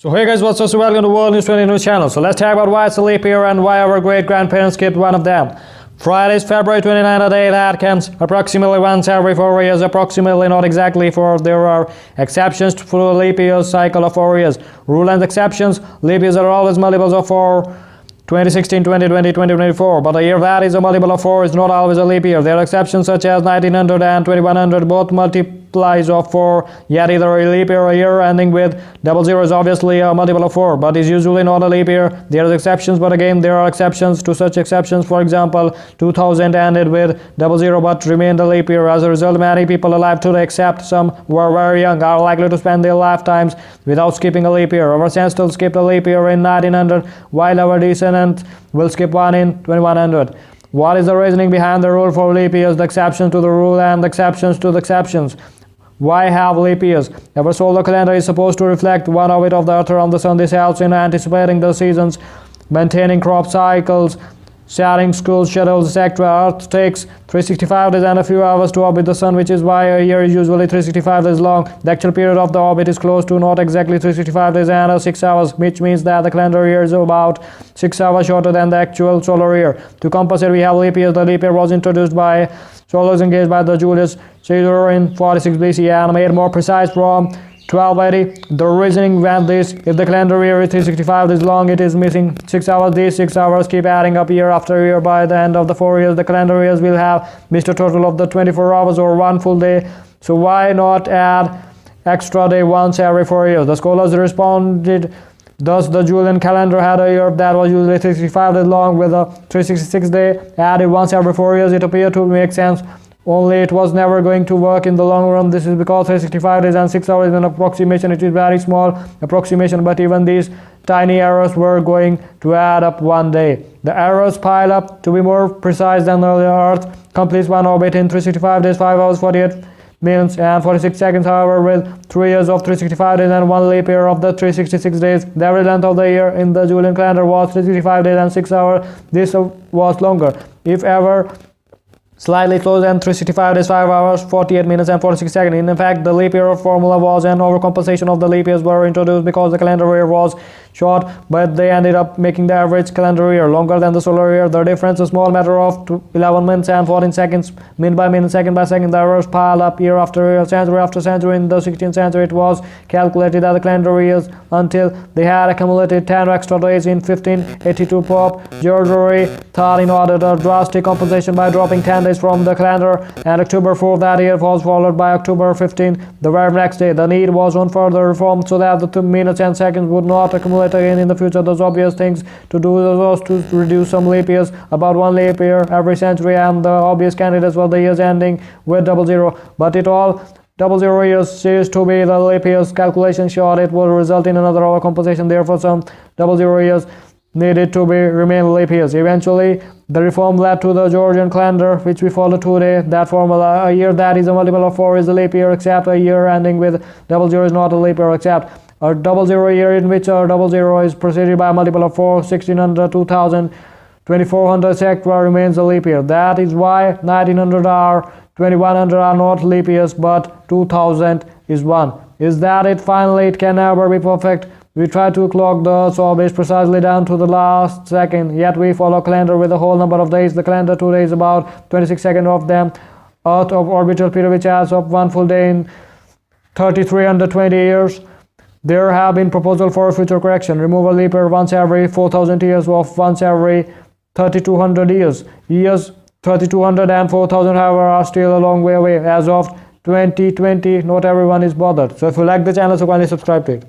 So hey guys, what's up? So welcome to World News 20 News channel. So let's talk about why it's a leap year and why our great grandparents skipped one of them. Friday is February 29, a day that comes approximately once every 4 years, approximately, not exactly, for there are exceptions to the leap year cycle of 4 years. Rule and exceptions: leap years are always multiples of 4. 2016, 2020, 2024, but a year that is a multiple of 4 is not always a leap year. There are exceptions such as 1900 and 2100, both multiplies of 4, yet either a leap year or a year ending with 00 is obviously a multiple of 4, but is usually not a leap year. There are exceptions, but again there are exceptions to such exceptions. For example, 2000 ended with 00 but remained a leap year. As a result, many people alive today, except some who are very young, are likely to spend their lifetimes without skipping a leap year. Our ancestors skipped a leap year in 1900, while our descendants will skip one in 2100. What is the reasoning behind the rule for leap years, the exceptions to the rule and the exceptions to the exceptions? Why have leap years? Our solar calendar is supposed to reflect one orbit of the Earth around the Sun. This helps in anticipating the seasons, maintaining crop cycles, setting school schedules, etc. Earth takes 365 days and a few hours to orbit the Sun, which is why a year is usually 365 days long. The actual period of the orbit is close to not exactly 365 days and 6 hours, which means that the calendar year is about 6 hours shorter than the actual solar year. To compensate, we have leap years. The leap year was introduced by scholars engaged by the Julius Caesar in 46 BC and made more precise from 1280. The reasoning went this: if the calendar year is 365 days long, it is missing 6 hours. These 6 hours keep adding up year after year. By the end of the 4 years, the calendar years will have missed a total of the 24 hours or one full day. So why not add extra day once every 4 years? The scholars responded, thus the Julian calendar had a year that was usually 365 days long with a 366 day added once every 4 years. It appeared to make sense, only it was never going to work in the long run. This is because 365 days and 6 hours is an approximation. It is very small approximation, but even these tiny errors were going to add up one day. The errors pile up. To be more precise, than the Earth completes one orbit in 365 days, 5 hours, 48 minutes and 46 seconds. However, with 3 years of 365 days and one leap year of the 366 days, the average length of the year in the Julian calendar was 365 days and 6 hours. This was longer, if ever, slightly closer than 365 days, 5 hours, 48 minutes and 46 seconds. In fact, the leap year formula was an overcompensation of the leap years were introduced because the calendar year was short, but they ended up making the average calendar year longer than the solar year. The difference, a small matter of 11 minutes and 14 seconds, minute by minute, second by second. The errors pile up year after year, century after century. In the 16th century, it was calculated that the calendar years until they had accumulated 10 extra days. In 1582, Pope Gregory thought in order to drastic compensation by dropping 10 days from the calendar, and October 4 that year was followed by October 15 the very next day. The need was on further reform so that the 2 minutes and seconds would not accumulate again in the future. The obvious things to do was to reduce some leap years, about one leap year every century, and the obvious candidates were the years ending with 00. But it all 00 years ceased to be the leap years calculation short. It would result in another overcompensation. Therefore, some 00 years needed to be remain leap years. Eventually, the reform led to the Georgian calendar, which we follow today. That formula: a year that is a multiple of 4 is a leap year, except a year ending with 00 is not a leap year, except a 00 year in which a 00 is preceded by a multiple of 4, 1600, 2000, 2400, etc. remains a leap year. That is why 1900 or 2100 are not leap years, but 2000 is one. Is that it? Finally, it can never be perfect. We try to clock the orbits precisely down to the last second, yet we follow calendar with a whole number of days. The calendar today is about 26 seconds of them. Earth of orbital period, which adds up one full day in 3320 years. There have been proposals for future correction. Remove a leap year once every 4000 years, of once every 3200 years. Years 3200 and 4000, however, are still a long way away. As of 2020, not everyone is bothered. So if you like the channel, so kindly subscribe to it.